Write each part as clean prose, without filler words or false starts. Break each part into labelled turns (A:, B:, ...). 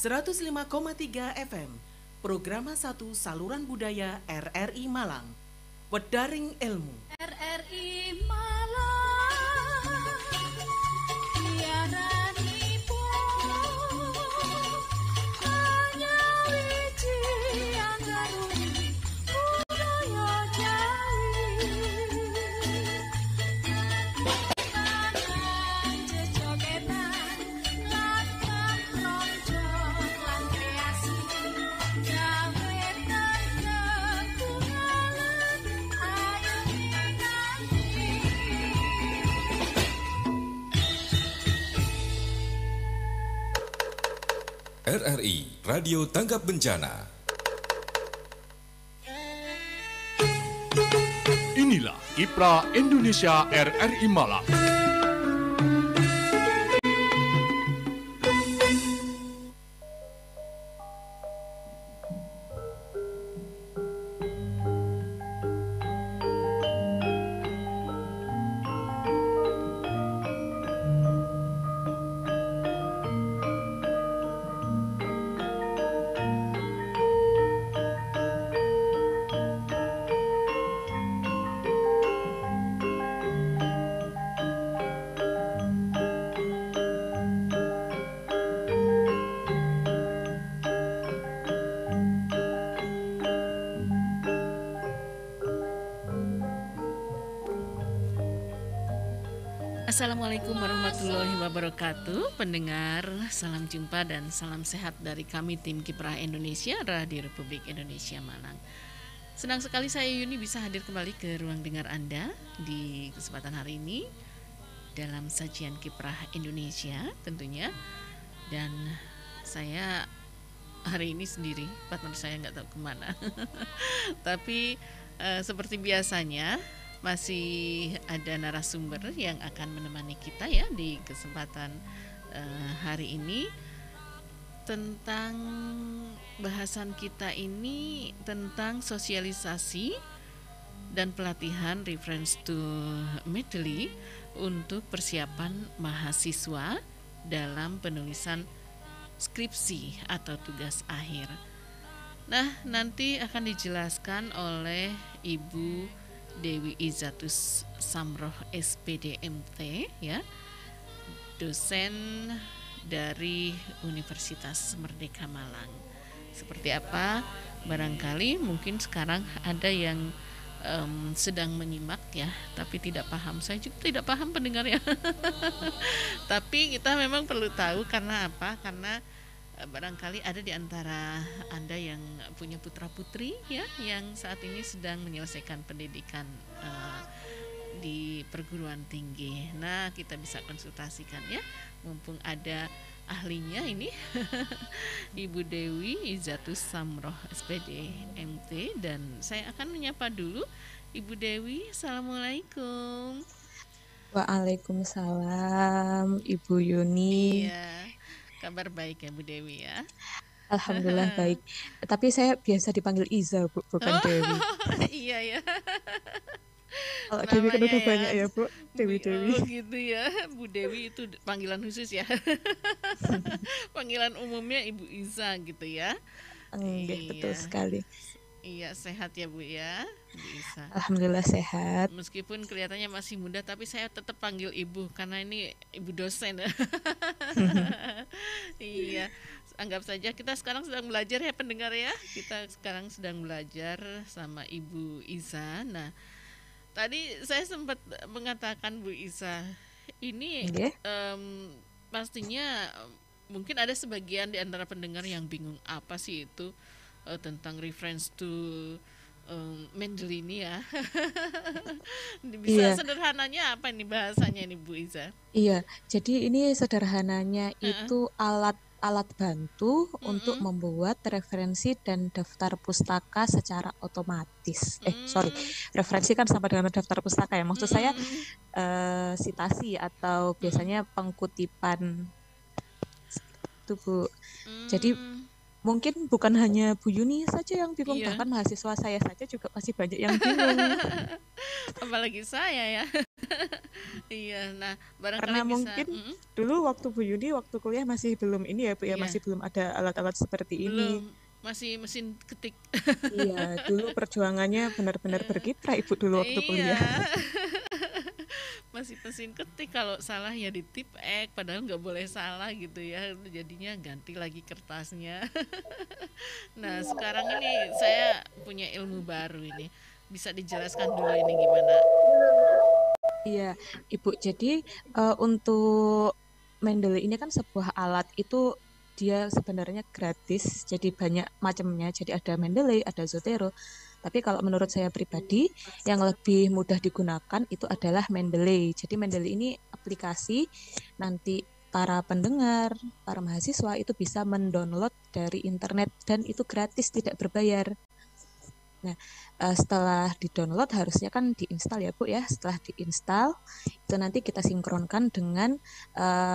A: 105,3 FM, Programa 1 Saluran Budaya RRI Malang, Wedaring Ilmu.
B: RRI Malang, siaranipun hanya wiji anggaruni budaya Jawi. Tangan jejogetan lan kronjong lan kreasi gawetan ketungalan ayo
C: RRI Radio Tanggap Bencana.
D: Inilah Kiprah Indonesia RRI Malang.
E: Assalamualaikum warahmatullahi wabarakatuh. Pendengar, salam jumpa dan salam sehat dari kami tim Kiprah Indonesia Radio Republik Indonesia Malang. Senang sekali saya Yuni bisa hadir kembali ke ruang dengar Anda di kesempatan hari ini dalam sajian Kiprah Indonesia tentunya. Dan saya hari ini sendiri, partner saya nggak tahu kemana. Tapi seperti biasanya masih ada narasumber yang akan menemani kita ya di kesempatan hari ini. Tentang bahasan kita ini tentang sosialisasi dan pelatihan reference to medley untuk persiapan mahasiswa dalam penulisan skripsi atau tugas akhir. Nah, nanti akan dijelaskan oleh Ibu Dewi Izatus Samroh SPD MT ya, dosen dari Universitas Merdeka Malang. Seperti apa? Barangkali mungkin sekarang ada yang sedang menyimak ya, tapi tidak paham. Saya juga tidak paham pendengar ya. Tapi kita memang perlu tahu karena apa? Karena barangkali ada di antara Anda yang punya putra-putri ya, yang saat ini sedang menyelesaikan pendidikan di perguruan tinggi. Nah, kita bisa konsultasikan ya, mumpung ada ahlinya ini Ibu Dewi Izatus Samroh SPD MT. Dan saya akan menyapa dulu Ibu Dewi. Assalamualaikum.
F: Waalaikumsalam Ibu Yuni.
E: Iya, kabar baik ya Bu Dewi ya?
F: Alhamdulillah baik. Tapi saya biasa dipanggil Iza, Bu, bukan Dewi.
E: Iya ya.
F: Kalau Dewi kan udah banyak ya, Bu. Dewi.
E: Oh gitu ya. Bu Dewi itu panggilan khusus ya. Panggilan umumnya Ibu Iza gitu ya.
F: Enggak,
E: Iya.
F: betul sekali.
E: Iya, sehat ya Bu ya, Bu Iza.
F: Alhamdulillah sehat.
E: Meskipun kelihatannya masih muda, tapi saya tetap panggil Ibu karena ini Ibu dosen. Iya, anggap saja kita sekarang sedang belajar ya pendengar ya. Kita sekarang sedang belajar sama Ibu Iza. Nah, tadi saya sempat mengatakan Bu Iza, ini pastinya mungkin ada sebagian di antara pendengar yang bingung apa sih itu tentang reference to medley ini ya. Bisa sederhananya apa nih bahasanya nih Bu Iza?
F: Iya, jadi ini sederhananya itu alat bantu untuk membuat referensi dan daftar pustaka secara otomatis. Referensi kan sama dengan daftar pustaka ya. Maksud saya sitasi atau biasanya pengkutipan itu Bu. Jadi mungkin bukan hanya Bu Yuni saja yang bingung, bahkan mahasiswa saya saja juga masih banyak yang bingung.
E: Apalagi saya ya. Iya, nah barangkali
F: Karena
E: bisa,
F: mungkin dulu waktu Bu Yuni waktu kuliah masih belum ini ya Bu ya,
E: iya,
F: masih belum ada alat-alat seperti ini.
E: belum, masih mesin ketik.
F: Iya, dulu perjuangannya benar-benar berkiprah Ibu dulu waktu kuliah.
E: Iya, masih mesin ketik, kalau salah ya di tip X, padahal nggak boleh salah gitu ya, jadinya ganti lagi kertasnya. Nah, sekarang ini saya punya ilmu baru ini. Bisa dijelaskan dulu ini gimana?
F: Iya, Ibu. Jadi untuk Mendeley ini kan sebuah alat itu dia sebenarnya gratis. Jadi banyak macamnya. Jadi ada Mendeley, ada Zotero. Tapi kalau menurut saya pribadi, yang lebih mudah digunakan itu adalah Mendeley. Jadi Mendeley ini aplikasi nanti para pendengar, para mahasiswa itu bisa mendownload dari internet dan itu gratis, tidak berbayar. Nah, setelah di-download harusnya kan diinstal ya Bu ya. Setelah diinstal itu nanti kita sinkronkan dengan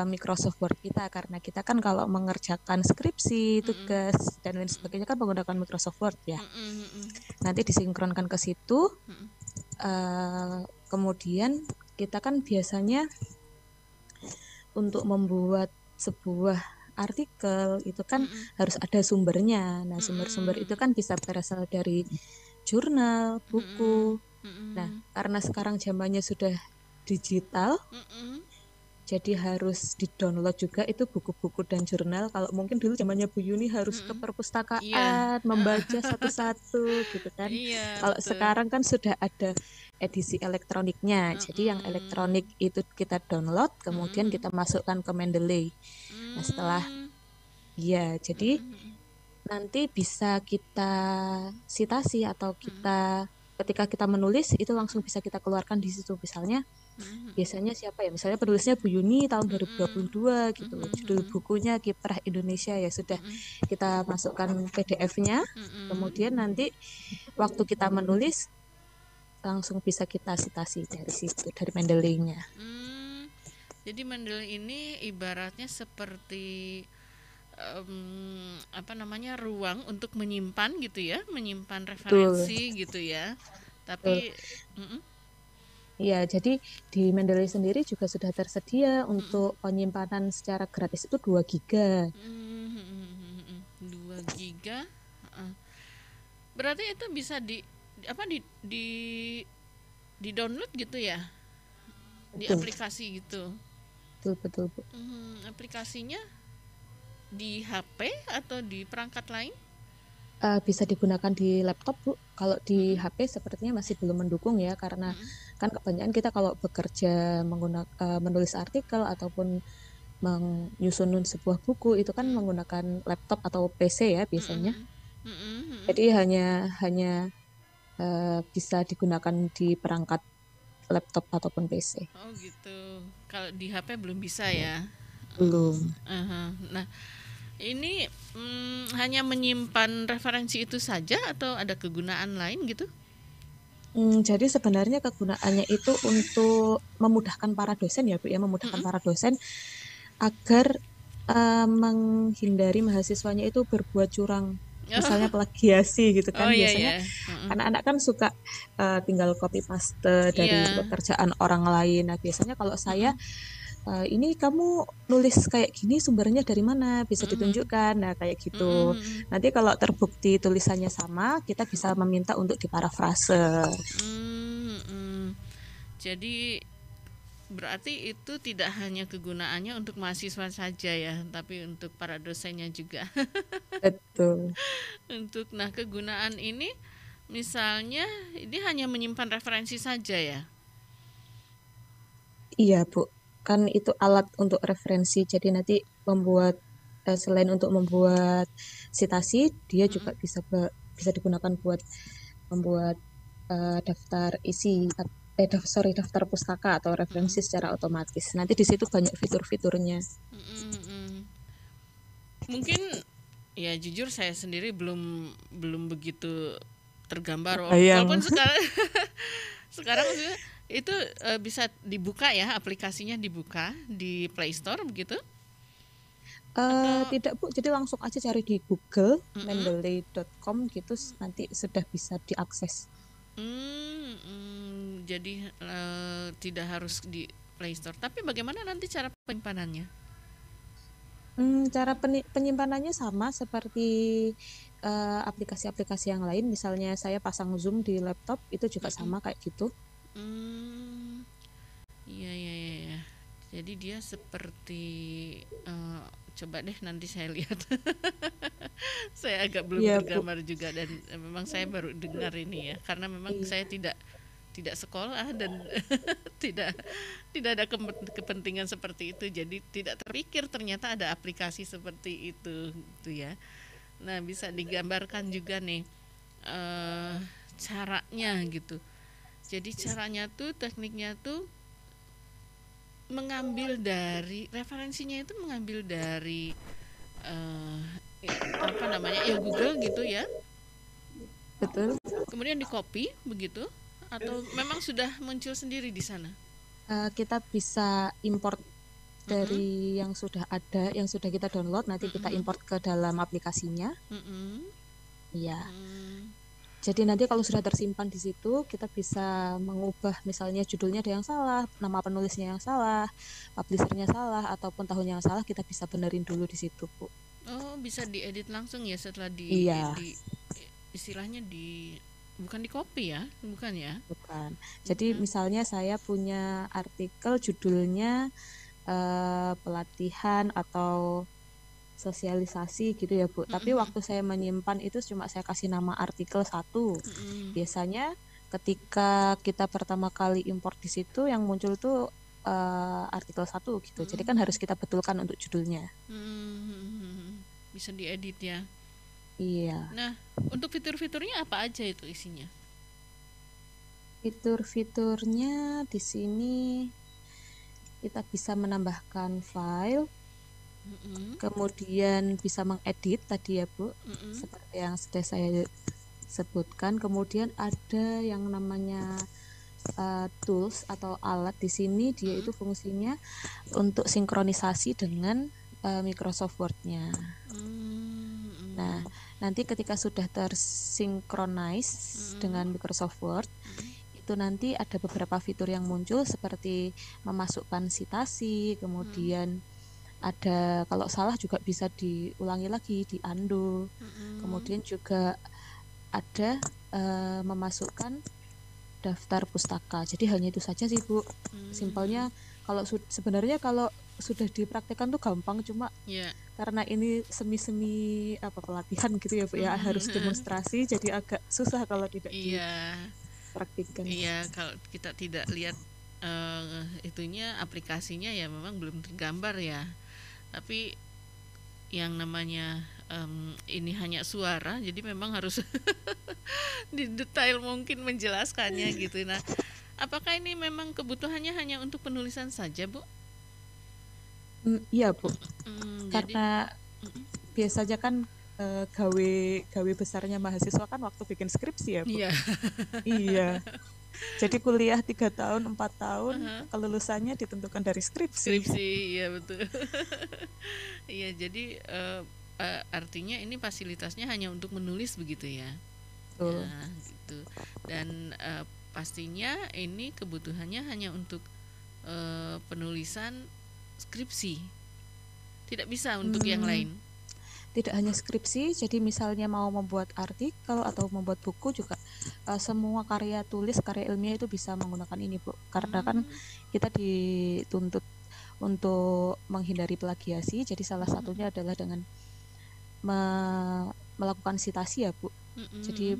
F: Microsoft Word kita karena kita kan kalau mengerjakan skripsi, tugas dan lain sebagainya kan menggunakan Microsoft Word ya. Nanti disinkronkan ke situ. Kemudian kita kan biasanya untuk membuat sebuah artikel itu kan harus ada sumbernya. Nah, sumber-sumber itu kan bisa berasal dari jurnal, buku. Nah, karena sekarang zamannya sudah digital, jadi harus di-download juga itu buku-buku dan jurnal. Kalau mungkin dulu zamannya Bu Yuni harus ke
E: Iya,
F: perpustakaan, membaca satu-satu gitu kan.
E: iya
F: Kalau
E: betul.
F: sekarang kan sudah ada edisi elektroniknya. Jadi yang elektronik itu kita download, kemudian kita masukkan ke Mendeley. Nah, setelah jadi nanti bisa kita citasi atau kita ketika kita menulis itu langsung bisa kita keluarkan di situ. Misalnya biasanya siapa ya? Misalnya penulisnya Bu Yuni tahun 2022 gitu. Judul bukunya Kiprah Indonesia ya sudah kita masukkan PDF-nya. Kemudian nanti waktu kita menulis langsung bisa kita citasi dari situ, dari Mendeley-nya.
E: Jadi Mendeley ini ibaratnya seperti ruang untuk menyimpan gitu ya, menyimpan referensi gitu ya. Tapi
F: Iya, jadi di Mendeley sendiri juga sudah tersedia untuk penyimpanan secara gratis itu 2 giga.
E: 2 giga. Berarti itu bisa di download gitu ya, di
F: Betul,
E: aplikasi gitu.
F: betul, Bu.
E: Aplikasinya di HP atau di perangkat lain?
F: Bisa digunakan di laptop, Bu. Kalau di HP sepertinya masih belum mendukung ya, karena kan kebanyakan kita kalau bekerja menulis artikel ataupun menyusun sebuah buku itu kan menggunakan laptop atau PC ya biasanya. Jadi hanya bisa digunakan di perangkat laptop ataupun PC.
E: Oh gitu. Kalau di HP belum bisa ya.
F: Belum.
E: Nah, ini hanya menyimpan referensi itu saja atau ada kegunaan lain gitu?
F: Jadi sebenarnya kegunaannya itu untuk memudahkan para dosen ya Bu ya, memudahkan para dosen agar menghindari mahasiswanya itu berbuat curang. Misalnya plagiasi gitu kan.
E: Oh iya
F: Biasanya
E: ya.
F: anak-anak kan suka tinggal copy paste dari
E: Iya.
F: pekerjaan orang lain. Nah, biasanya kalau saya ini kamu nulis kayak gini sumbernya dari mana? Bisa ditunjukkan. Nah, kayak gitu. Nanti kalau terbukti tulisannya sama, kita bisa meminta untuk diparafrase.
E: Jadi berarti itu tidak hanya kegunaannya untuk mahasiswa saja ya, tapi untuk para dosennya juga.
F: Betul.
E: Nah, kegunaan ini misalnya ini hanya menyimpan referensi saja ya.
F: Iya, Bu. Kan itu alat untuk referensi. Jadi nanti membuat selain untuk membuat citasi, dia juga bisa digunakan buat membuat daftar isi daftar pustaka atau referensi secara otomatis. Nanti di situ banyak fitur-fiturnya.
E: Mungkin ya jujur saya sendiri belum begitu tergambar.
F: Bayang.
E: Walaupun sekarang maksudnya itu bisa dibuka ya, aplikasinya dibuka di Play Store begitu?
F: Tidak Bu, jadi langsung aja cari di Google mendeley.com gitu nanti sudah bisa diakses.
E: jadi tidak harus di Play Store. Tapi bagaimana nanti cara penyimpanannya?
F: Cara penyimpanannya sama seperti aplikasi-aplikasi yang lain. Misalnya saya pasang Zoom di laptop, itu juga sama kayak gitu.
E: Hmm, iya iya iya. Iya. Jadi dia seperti coba deh nanti saya lihat. Saya agak belum
F: Iya, Bu.
E: tergambar juga dan memang saya baru dengar ini ya, karena memang
F: Iya.
E: saya tidak sekolah dan tidak tidak ada kepentingan seperti itu, jadi tidak terpikir ternyata ada aplikasi seperti itu gitu ya. Nah, bisa digambarkan juga nih caranya gitu. Jadi caranya tuh, tekniknya tuh mengambil dari referensinya, itu mengambil dari eh, apa namanya ya, Google gitu ya,
F: Betul.
E: kemudian di copy begitu, atau memang sudah muncul sendiri di sana?
F: Kita bisa import dari yang sudah ada, yang sudah kita download, nanti kita import ke dalam aplikasinya.
E: Mm-mm.
F: Iya.
E: Hmm.
F: Jadi nanti kalau sudah tersimpan di situ, kita bisa mengubah, misalnya judulnya ada yang salah, nama penulisnya yang salah, publishernya salah, ataupun tahun yang salah, kita bisa benerin dulu di situ, Bu.
E: Oh, bisa diedit langsung ya setelah di,
F: Iya.
E: istilahnya bukan di copy ya, bukan ya?
F: Bukan. Jadi misalnya saya punya artikel judulnya pelatihan atau sosialisasi gitu ya, Bu. Tapi waktu saya menyimpan itu cuma saya kasih nama artikel 1. Biasanya ketika kita pertama kali import di situ yang muncul tuh artikel 1 gitu. Jadi kan harus kita betulkan untuk judulnya.
E: Bisa diedit ya.
F: Iya.
E: Nah, untuk fitur-fiturnya apa aja itu isinya?
F: Fitur-fiturnya di sini kita bisa menambahkan file, kemudian bisa mengedit tadi ya, Bu, seperti yang sudah saya sebutkan. Kemudian ada yang namanya tools atau alat di sini, dia itu fungsinya untuk sinkronisasi dengan Microsoft Word-nya. Nah, nanti ketika sudah tersinkronize dengan Microsoft Word, itu nanti ada beberapa fitur yang muncul seperti memasukkan sitasi, kemudian ada kalau salah juga bisa diulangi lagi, di undo. Kemudian juga ada memasukkan daftar pustaka. Jadi hanya itu saja sih, Bu. Simpelnya kalau sebenarnya kalau sudah dipraktekkan tuh gampang, cuma karena ini semi-semi pelatihan gitu ya, Bu ya, harus demonstrasi, jadi agak susah kalau tidak dipraktikkan.
E: Iya, kalau kita tidak lihat itunya, aplikasinya ya memang belum tergambar ya. Tapi yang namanya ini hanya suara, jadi memang harus didetail mungkin menjelaskannya gitu. Nah, apakah ini memang kebutuhannya hanya untuk penulisan saja, Bu?
F: Iya, Bu.
E: Jadi
F: Karena biasanya kan gawe besarnya mahasiswa kan waktu bikin skripsi ya, Bu.
E: iya.
F: Iya. Jadi kuliah 3 tahun, 4 tahun, kelulusannya ditentukan dari skripsi.
E: Iya betul. Iya, jadi artinya ini fasilitasnya hanya untuk menulis begitu ya.
F: Betul.
E: Nah, gitu. Dan pastinya ini kebutuhannya hanya untuk penulisan skripsi. Tidak bisa untuk yang lain.
F: Tidak hanya skripsi, jadi misalnya mau membuat artikel atau membuat buku juga semua karya tulis, karya ilmiah itu bisa menggunakan ini, Bu. Karena kan kita dituntut untuk menghindari plagiasi, jadi salah satunya adalah dengan melakukan sitasi ya, Bu. Jadi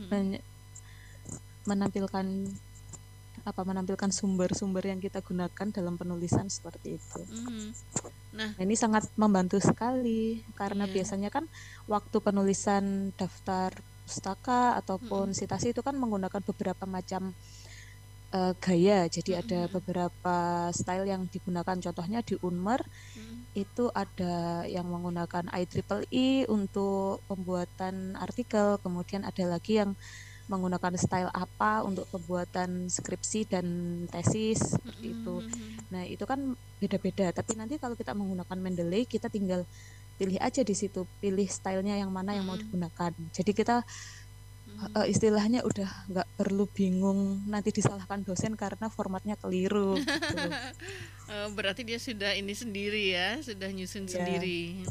F: menampilkan sumber-sumber yang kita gunakan dalam penulisan seperti itu. Nah, ini sangat membantu sekali karena biasanya kan waktu penulisan daftar pustaka ataupun sitasi itu kan menggunakan beberapa macam gaya. Jadi ada beberapa style yang digunakan. Contohnya di Unmer itu ada yang menggunakan IEEE untuk pembuatan artikel, kemudian ada lagi yang menggunakan style apa untuk pembuatan skripsi dan tesis seperti itu. Nah, itu kan beda-beda. Tapi nanti kalau kita menggunakan Mendeley, kita tinggal pilih aja di situ, pilih stylenya yang mana yang mau digunakan. Jadi kita Istilahnya udah nggak perlu bingung nanti disalahkan dosen karena formatnya keliru gitu.
E: Berarti dia sudah ini sendiri ya, sudah nyusun
F: Iya.
E: sendiri.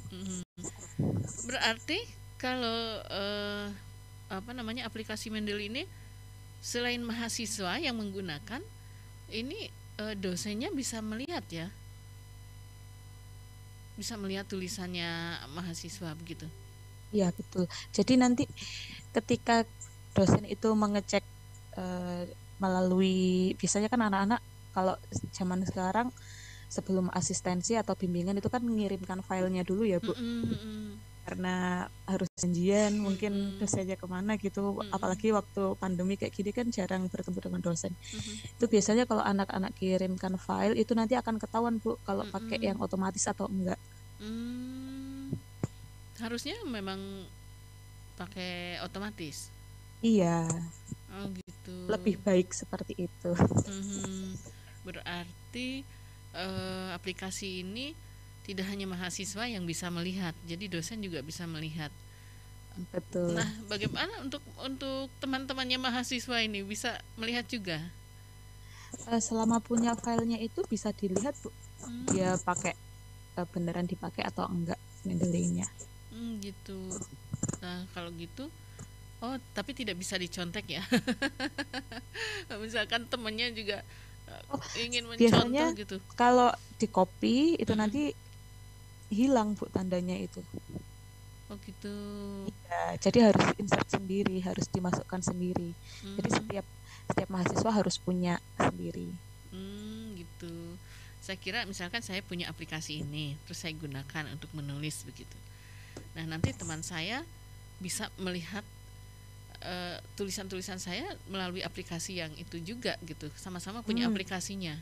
E: Berarti kalau aplikasi Mendeley ini selain mahasiswa yang menggunakan, ini dosennya bisa melihat ya, bisa melihat tulisannya mahasiswa begitu.
F: Iya betul. Jadi nanti ketika dosen itu mengecek melalui, biasanya kan anak-anak kalau zaman sekarang sebelum asistensi atau bimbingan itu kan mengirimkan filenya dulu ya Bu, karena harus janjian mungkin dosennya kemana gitu, apalagi waktu pandemi kayak gini kan jarang bertemu dengan dosen. Itu biasanya kalau anak-anak kirimkan file itu nanti akan ketahuan Bu kalau pakai yang otomatis atau enggak.
E: Harusnya memang pakai otomatis.
F: Iya,
E: Oh gitu.
F: lebih baik seperti itu.
E: Berarti aplikasi ini tidak hanya mahasiswa yang bisa melihat, jadi dosen juga bisa melihat.
F: Betul.
E: Nah, bagaimana untuk teman-temannya mahasiswa ini bisa melihat juga?
F: Selama punya filenya itu bisa dilihat Bu, dia pakai beneran dipakai atau enggak Mendeley-nya.
E: Gitu. Nah, kalau gitu, tapi tidak bisa dicontek ya. Misalkan temannya juga ingin mencontoh
F: Biasanya
E: gitu.
F: kalau di copy itu nanti hilang Bu tandanya itu.
E: Oh gitu.
F: Ya, jadi harus insert sendiri, harus dimasukkan sendiri. Jadi setiap mahasiswa harus punya sendiri.
E: Gitu. Saya kira misalkan saya punya aplikasi ini, terus saya gunakan untuk menulis begitu. Nah, nanti teman saya bisa melihat tulisan-tulisan saya melalui aplikasi yang itu juga gitu. Sama-sama punya aplikasinya.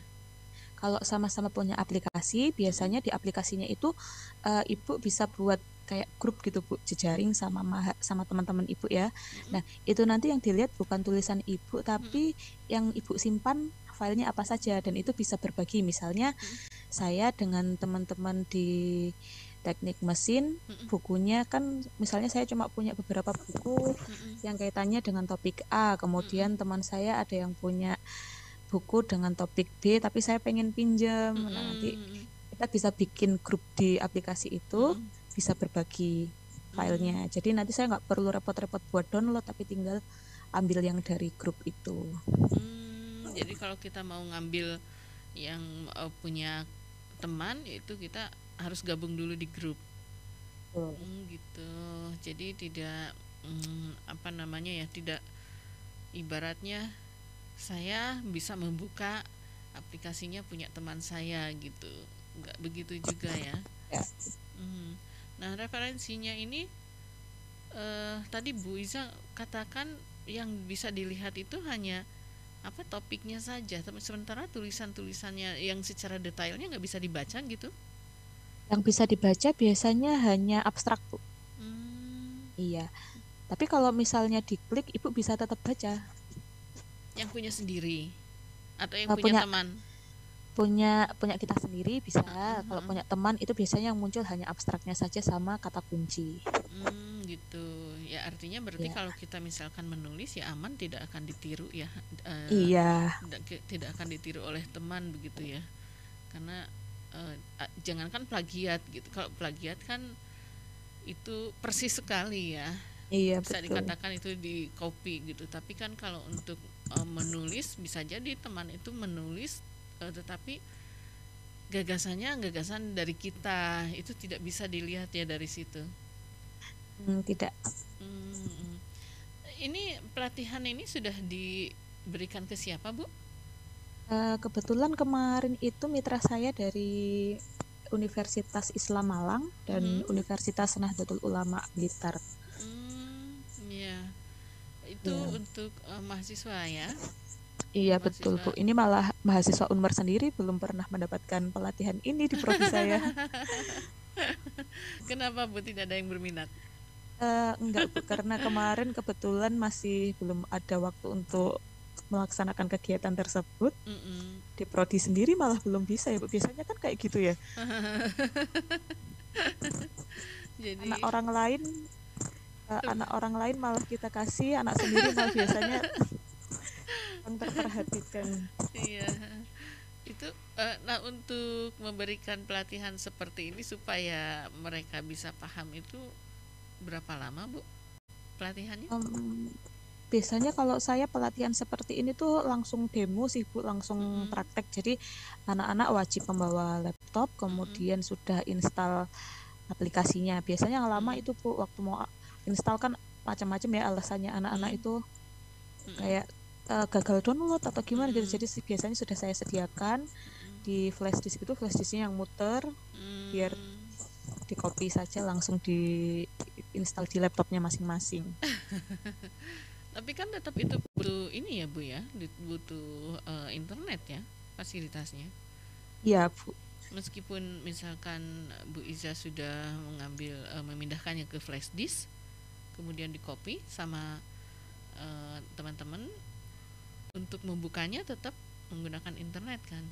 F: Kalau sama-sama punya aplikasi, biasanya di aplikasinya itu Ibu bisa buat kayak grup gitu Bu, jejaring sama teman-teman Ibu ya. Nah, itu nanti yang dilihat bukan tulisan Ibu, tapi yang Ibu simpan filenya apa saja, dan itu bisa berbagi. Misalnya saya dengan teman-teman di teknik mesin, bukunya kan misalnya saya cuma punya beberapa buku yang kaitannya dengan topik A, kemudian teman saya ada yang punya buku dengan topik B tapi saya pengen pinjam. Nah, nanti kita bisa bikin grup di aplikasi itu, bisa berbagi filenya. Jadi nanti saya nggak perlu repot-repot buat download, tapi tinggal ambil yang dari grup itu.
E: Jadi kalau kita mau ngambil yang punya teman itu kita harus gabung dulu di grup. Gitu. Jadi tidak tidak ibaratnya saya bisa membuka aplikasinya punya teman saya gitu, nggak begitu juga ya. Nah, referensinya ini tadi Bu Iza katakan yang bisa dilihat itu hanya topiknya saja, sementara tulisannya yang secara detailnya nggak bisa dibaca gitu.
F: Yang bisa dibaca biasanya hanya abstrak Bu. Iya, tapi kalau misalnya diklik Ibu bisa tetap baca.
E: Yang punya sendiri atau yang punya teman?
F: Punya kita sendiri bisa. Kalau punya teman itu biasanya yang muncul hanya abstraknya saja sama kata kunci.
E: Gitu. Ya artinya berarti kalau kita misalkan menulis ya aman, tidak akan ditiru ya.
F: Iya.
E: Tidak akan ditiru oleh teman begitu ya. Karena jangankan plagiat gitu. Kalau plagiat kan itu persis sekali ya.
F: Iya,
E: bisa
F: betul.
E: dikatakan itu di copy gitu. Tapi kan kalau untuk menulis bisa jadi teman itu menulis tetapi gagasan dari kita itu tidak bisa dilihat ya dari situ.
F: Tidak.
E: Ini pelatihan ini sudah diberikan ke siapa Bu?
F: Kebetulan kemarin itu mitra saya dari Universitas Islam Malang dan Universitas Nahdlatul Ulama Blitar.
E: Ya, itu untuk mahasiswa ya?
F: Iya betul Bu. Ini malah mahasiswa Unmer sendiri belum pernah mendapatkan pelatihan ini di prodi saya.
E: Kenapa Bu tidak ada yang berminat?
F: Enggak Bu, karena kemarin kebetulan masih belum ada waktu untuk melaksanakan kegiatan tersebut. Di prodi sendiri malah belum bisa ya Bu. Biasanya kan kayak gitu ya.
E: Jadi
F: anak orang lain Anak orang lain malah kita kasih, anak sendiri malah biasanya kurang terperhatikan.
E: Iya. Itu nah, untuk memberikan pelatihan seperti ini supaya mereka bisa paham itu berapa lama, Bu, pelatihannya?
F: Biasanya kalau saya pelatihan seperti ini tuh langsung demo sih Bu, langsung praktek. Jadi anak-anak wajib membawa laptop, kemudian sudah install aplikasinya. Biasanya yang lama itu Bu, waktu mau install kan macam-macam ya alasannya anak-anak itu kayak gagal download atau gimana gitu. Jadi biasanya sudah saya sediakan di flash disk itu, flash disknya yang muter, biar di copy saja langsung di install di laptopnya masing-masing.
E: Tapi kan tetap itu butuh ini ya Bu ya, butuh internet ya fasilitasnya.
F: Iya Bu.
E: Meskipun misalkan Bu Iza sudah mengambil memindahkannya ke flash disk, kemudian di copy sama teman-teman, untuk membukanya tetap menggunakan internet kan?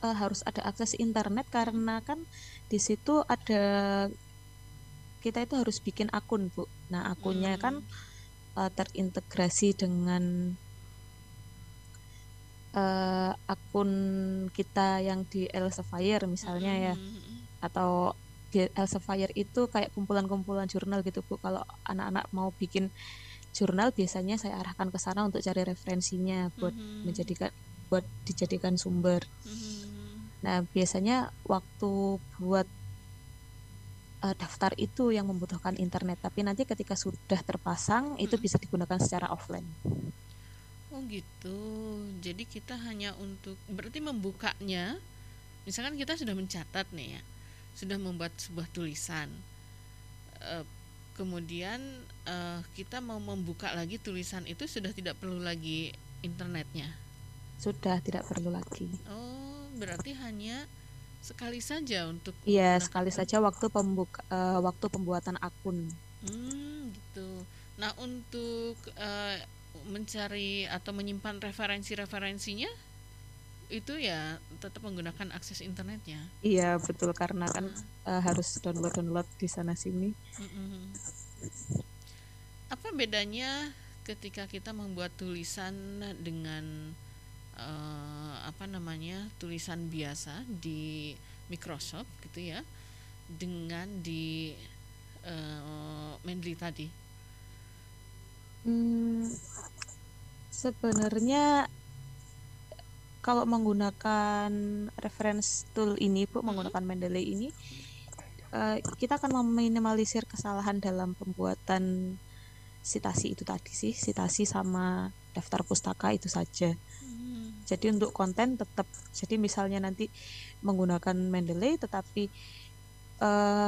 F: Harus ada akses internet karena kan di situ ada, kita itu harus bikin akun Bu. Nah akunnya kan terintegrasi dengan akun kita yang di Elsevier misalnya ya, atau di Elsevier itu kayak kumpulan-kumpulan jurnal gitu Bu. Kalau anak-anak mau bikin jurnal biasanya saya arahkan ke sana untuk cari referensinya buat dijadikan sumber. Nah biasanya waktu buat daftar itu yang membutuhkan internet, tapi nanti ketika sudah terpasang itu bisa digunakan secara offline.
E: Oh gitu. Jadi kita hanya untuk berarti membukanya, misalkan kita sudah mencatat nih ya, sudah membuat sebuah tulisan, kemudian kita mau membuka lagi tulisan itu sudah tidak perlu lagi internetnya.
F: Sudah tidak perlu lagi.
E: Oh, berarti hanya sekali saja untuk
F: Iya, sekali saja waktu pembuatan akun.
E: Gitu. Nah, untuk mencari atau menyimpan referensinya itu ya tetap menggunakan akses internetnya.
F: Iya, betul, karena kan harus download di sana sini.
E: Apa bedanya ketika kita membuat tulisan dengan tulisan biasa di Microsoft gitu ya, dengan di Mendeley tadi?
F: Sebenarnya kalau menggunakan reference tool ini Bu, menggunakan Mendeley ini, kita akan meminimalisir kesalahan dalam pembuatan sitasi itu tadi sih, sitasi sama daftar pustaka itu saja. Jadi untuk konten tetap, jadi misalnya nanti menggunakan Mendeley tetapi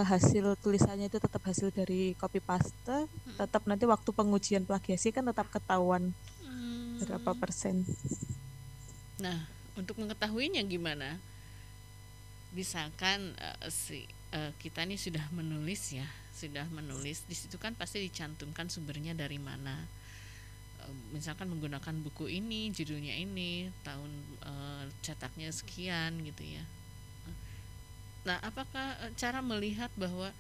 F: hasil tulisannya itu tetap hasil dari copy paste, tetap nanti waktu pengujian plagiasi kan tetap ketahuan berapa persen.
E: Nah, untuk mengetahuinya gimana? Misalkan kita nih sudah menulis di situ kan pasti dicantumkan sumbernya dari mana. Misalkan menggunakan buku ini, judulnya ini, tahun cetaknya sekian gitu ya. Nah, apakah cara melihat bahwa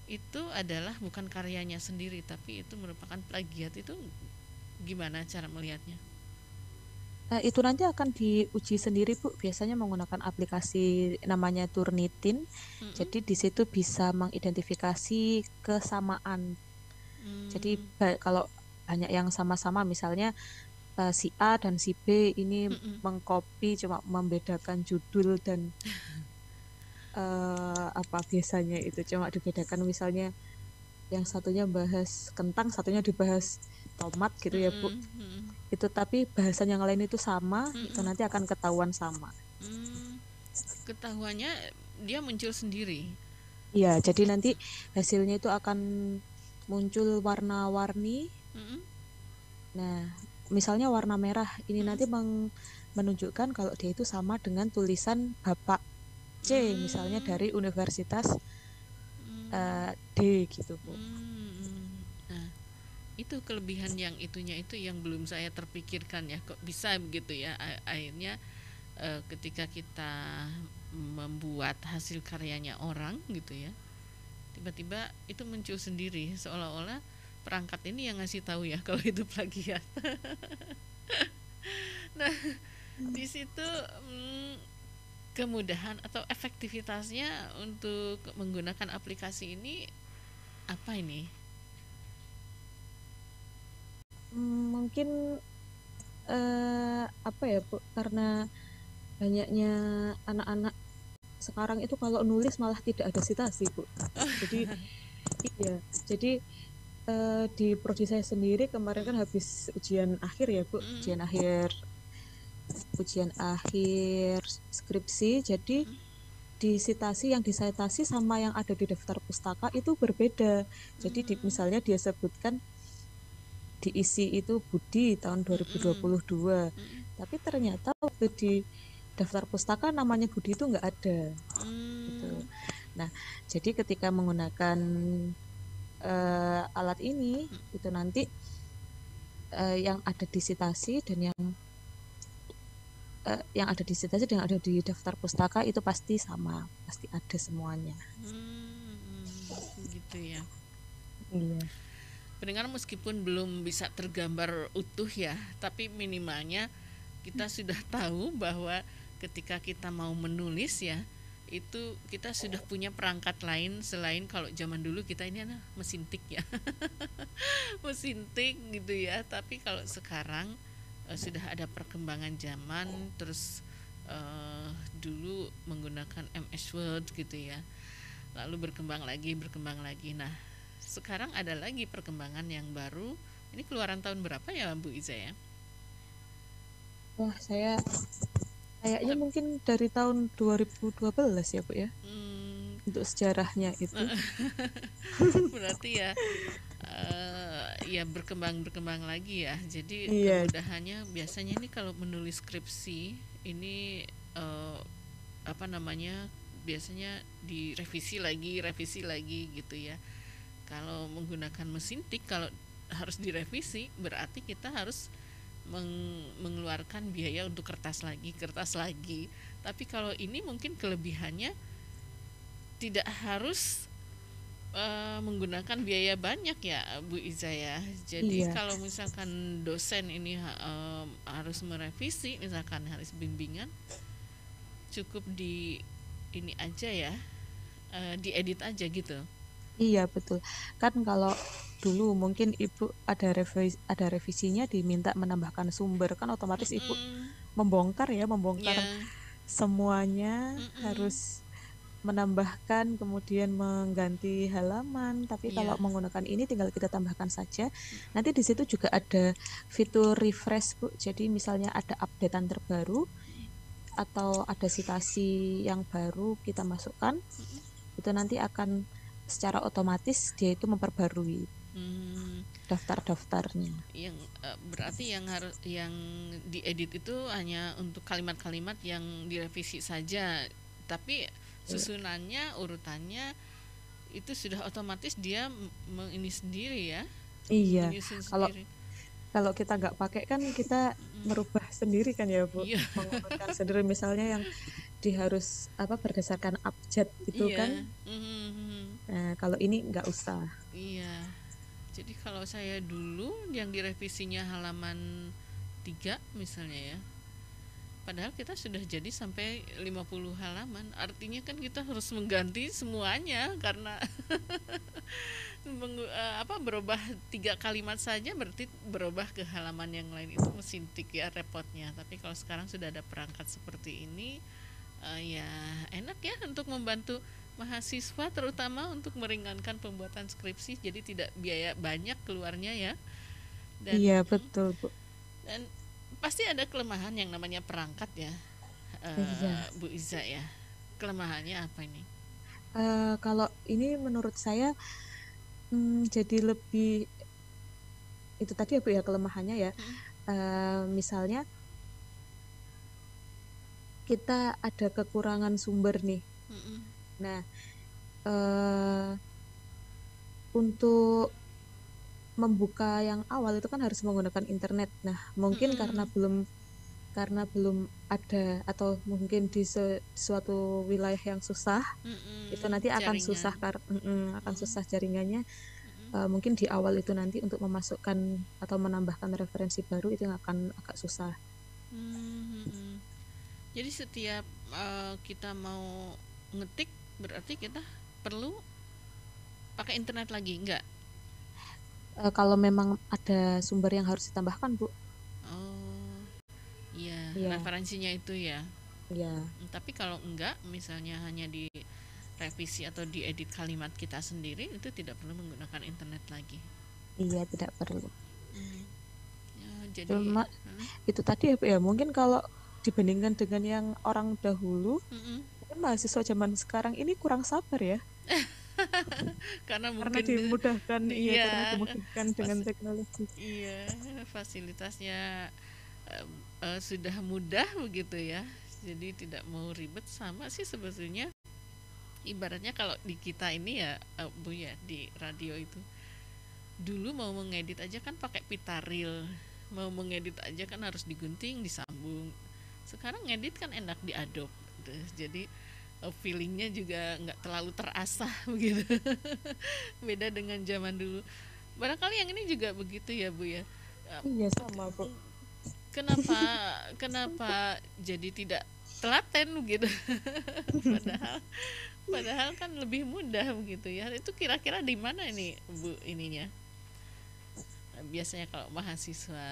E: itu adalah bukan karyanya sendiri tapi itu merupakan plagiat, itu gimana cara melihatnya?
F: Itu nanti akan diuji sendiri Bu, biasanya menggunakan aplikasi namanya Turnitin. Jadi di situ bisa mengidentifikasi kesamaan. Jadi kalau banyak yang sama-sama, misalnya si A dan si B ini mengcopy, cuma membedakan judul dan biasanya itu cuma dibedakan, misalnya yang satunya bahas kentang, satunya dibahas tomat gitu ya Bu. Itu tapi bahasan yang lain itu sama, itu nanti akan ketahuan sama.
E: Ketahuannya dia muncul sendiri.
F: Iya, jadi nanti hasilnya itu akan muncul warna-warni. Nah, misalnya warna merah ini nanti menunjukkan kalau dia itu sama dengan tulisan Bapak C, misalnya dari Universitas D gitu Bu.
E: Nah, itu kelebihan yang itunya itu yang belum saya terpikirkan ya, kok bisa begitu ya. Akhirnya ketika kita membuat hasil karyanya orang gitu ya, tiba-tiba itu muncul sendiri seolah-olah perangkat ini yang ngasih tahu ya kalau itu plagiat. Nah, di situ kemudahan atau efektivitasnya untuk menggunakan aplikasi ini apa ini?
F: Mungkin apa ya Bu, karena banyaknya anak-anak sekarang itu kalau nulis malah tidak ada sitasi Bu. Jadi iya, jadi di prodi saya sendiri kemarin kan habis ujian akhir ya Bu, ujian akhir skripsi. Jadi disitasi yang disitasi sama yang ada di daftar pustaka itu berbeda. Jadi misalnya dia sebutkan diisi itu Budi tahun 2022, tapi ternyata waktu di daftar pustaka namanya Budi itu nggak ada. Gitu. Nah, jadi ketika menggunakan alat ini itu nanti yang ada di sitasi dan yang ada di sitasi dan yang ada di daftar pustaka itu pasti sama, pasti ada semuanya.
E: Gitu ya.
F: Iya.
E: Pendengar, meskipun belum bisa tergambar utuh ya, tapi minimalnya kita sudah tahu bahwa ketika kita mau menulis ya, itu kita sudah punya perangkat lain selain kalau zaman dulu kita ini mesin tik ya. Mesin tik gitu ya, tapi kalau sekarang sudah ada perkembangan zaman, terus dulu menggunakan MS Word gitu ya, lalu berkembang lagi. Nah, sekarang ada lagi perkembangan yang baru. Ini keluaran tahun berapa ya Bu Iza ya?
F: Wah, saya kayaknya mungkin dari tahun 2012 ya Bu ya. Untuk sejarahnya itu.
E: Berarti ya ya berkembang lagi ya. Jadi kemudahannya biasanya ini kalau menulis skripsi ini biasanya direvisi lagi gitu ya. Kalau menggunakan mesin tik, kalau harus direvisi berarti kita harus mengeluarkan biaya untuk kertas lagi. Tapi kalau ini mungkin kelebihannya tidak harus menggunakan biaya banyak ya Bu Iza ya. Jadi kalau misalkan dosen ini harus merevisi, misalkan harus bimbingan, cukup di ini aja ya, diedit aja gitu.
F: Iya betul. Kan kalau dulu mungkin Ibu ada revisinya diminta menambahkan sumber, kan otomatis Ibu membongkar semuanya, harus menambahkan kemudian mengganti halaman. Tapi kalau menggunakan ini tinggal kita tambahkan saja. Nanti di situ juga ada fitur refresh Bu. Jadi misalnya ada updatean terbaru atau ada sitasi yang baru kita masukkan, itu nanti akan secara otomatis dia itu memperbarui daftar-daftarnya.
E: Yang berarti yang diedit itu hanya untuk kalimat-kalimat yang direvisi saja, tapi susunannya, urutannya itu sudah otomatis dia ini sendiri ya.
F: Iya. Kalau kita nggak pakai kan kita merubah sendiri kan ya Bu. Mengurutkan sendiri, misalnya yang harus berdasarkan abjad itu kan. Nah, kalau ini nggak usah.
E: Iya. Jadi kalau saya dulu yang direvisinya halaman 3 misalnya ya, padahal kita sudah jadi sampai 50 halaman. Artinya kan kita harus mengganti semuanya karena berubah 3 kalimat saja berarti berubah ke halaman yang lain, itu mesin tik ya repotnya. Tapi kalau sekarang sudah ada perangkat seperti ini, ya enak ya untuk membantu mahasiswa, terutama untuk meringankan pembuatan skripsi, jadi tidak biaya banyak keluarnya ya. Dan,
F: iya betul Bu.
E: Dan pasti ada kelemahan yang namanya perangkat ya, Bu Iza ya. Kelemahannya apa ini?
F: Kalau ini menurut saya jadi lebih itu tadi ya Bu ya, kelemahannya ya. Misalnya kita ada kekurangan sumber nih. Nah, untuk membuka yang awal itu kan harus menggunakan internet. Nah, mungkin karena belum karena belum ada atau mungkin di suatu wilayah yang susah, itu nanti akan susah
E: jaringan.
F: akan
E: Mm,
F: susah jaringannya. Mungkin di awal itu nanti untuk memasukkan atau menambahkan referensi baru itu yang akan agak susah.
E: mm. Jadi setiap kita mau ngetik berarti kita perlu pakai internet lagi, enggak?
F: Kalau memang ada sumber yang harus ditambahkan, Bu.
E: Oh, iya,
F: Iya,
E: referensinya itu ya.
F: iya,
E: Tapi kalau enggak, misalnya hanya di revisi atau diedit kalimat kita sendiri, itu tidak perlu menggunakan internet lagi.
F: iya tidak perlu.
E: Hmm. Ya, jadi,
F: Cuma itu tadi ya, Bu, ya mungkin kalau dibandingkan dengan yang orang dahulu,
E: mm-mm.
F: mungkin mahasiswa zaman sekarang ini kurang sabar ya,
E: Karena
F: karena
E: mungkin
F: dimudahkan, iya karena
E: iya,
F: dimudahkan dengan
E: fas-
F: teknologi.
E: iya, fasilitasnya sudah mudah begitu ya. Jadi tidak mau ribet, sama sih sebetulnya. Ibaratnya kalau di kita ini ya, Bu ya, di radio itu. Dulu mau mengedit aja kan pakai pita reel, mau mengedit aja kan harus digunting, disambung. Sekarang ngedit kan enak di Adobe gitu. Jadi feelingnya juga nggak terlalu terasah begitu. Beda dengan zaman dulu. Barangkali yang ini juga begitu ya, Bu ya. Eh,
F: Iya sama, Bu.
E: kenapa kenapa jadi tidak telaten gitu? padahal padahal kan lebih mudah begitu ya. Itu kira-kira di mana ini, Bu, ininya? Biasanya kalau mahasiswa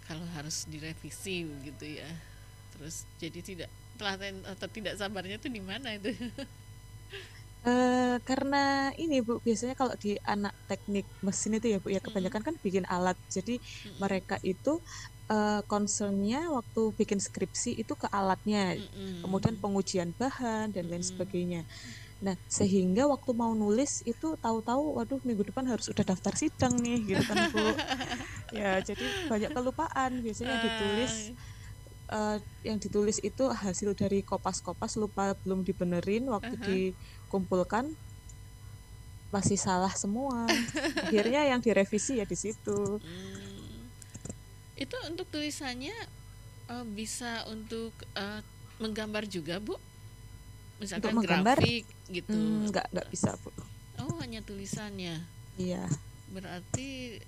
E: kalau harus direvisi begitu ya, terus jadi tidak telaten atau tidak sabarnya itu di mana itu?
F: Karena ini Bu, biasanya kalau di anak teknik mesin itu ya Bu, ya
E: Mm-mm,
F: kebanyakan kan bikin alat. Jadi
E: mm-mm,
F: mereka itu concernnya waktu bikin skripsi itu ke alatnya, kemudian
E: mm-mm,
F: pengujian bahan dan lain
E: mm-mm.
F: sebagainya. Nah, sehingga waktu mau nulis itu tahu-tahu, waduh minggu depan harus udah daftar sidang nih, gitu kan Bu. Ya, jadi banyak kelupaan. Biasanya
E: Ah,
F: yang ditulis itu hasil dari kopas-kopas, lupa belum dibenerin, waktu
E: aha.
F: dikumpulkan masih salah semua. Akhirnya yang direvisi ya di situ.
E: Hmm. Itu untuk tulisannya bisa untuk menggambar juga, Bu?
F: Untuk
E: Misalkan
F: menggambar,
E: grafik gitu.
F: nggak bisa Bu.
E: Oh, hanya tulisannya.
F: Iya,
E: Berarti